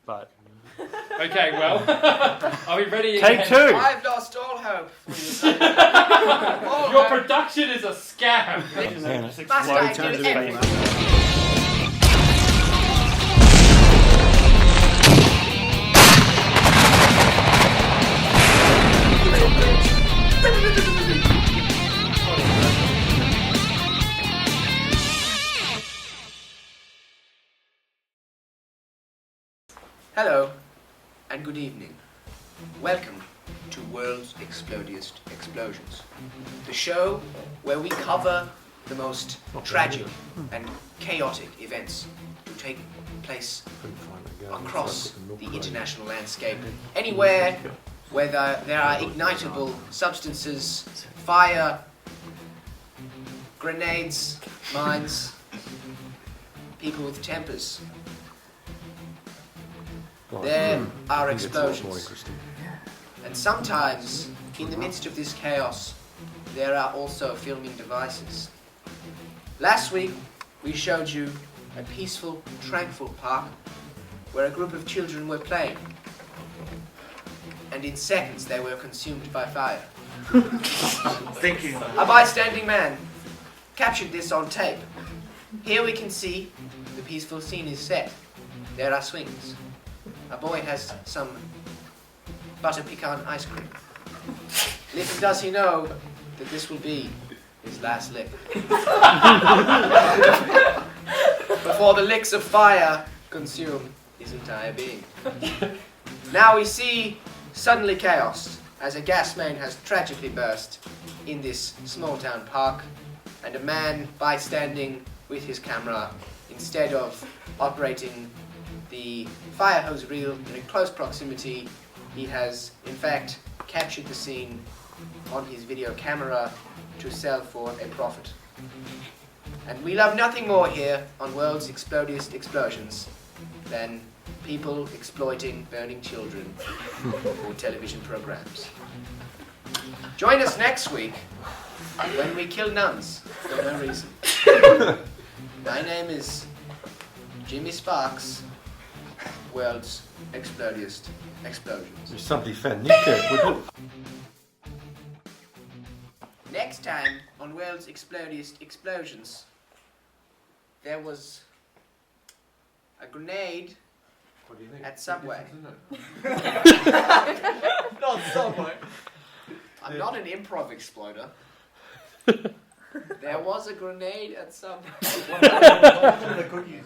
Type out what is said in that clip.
but... Okay, well, are we ready? Take again? two! I've lost all hope. Your production is a scam! Must I do everything? Hello, and good evening. Welcome to World's Explodiest Explosions, the show where we cover the most tragic and chaotic events to take place across the international landscape, anywhere where there are ignitable substances, fire, grenades, mines, people with tempers. There are explosions. And sometimes, in the midst of this chaos, there are also filming devices. Last week, we showed you a peaceful, tranquil park where a group of children were playing. And in seconds, they were consumed by fire. A bystanding man captured this on tape. Here we can see the peaceful scene is set. There are swings. A boy has some butter pecan ice cream. Little does he know that this will be his last lick. Before the licks of fire consume his entire being. Now we see suddenly chaos as a gas main has tragically burst in this small town park, and a man bystanding with his camera, instead of operating the fire hose reel in close proximity, he has in fact captured the scene on his video camera to sell for a profit. And we love nothing more here on World's Explodiest Explosions than people exploiting burning children for television programs. Join us next week when we kill nuns for no reason. My name is Jimmy Sparks, World's Explodiest Explosions. There's somebody fair nuclear, wouldn't it? Next time on World's Explodiest Explosions, there was a grenade at Subway. Not Subway. I'm not an improv exploder. There was a grenade at Subway. One of the cookies.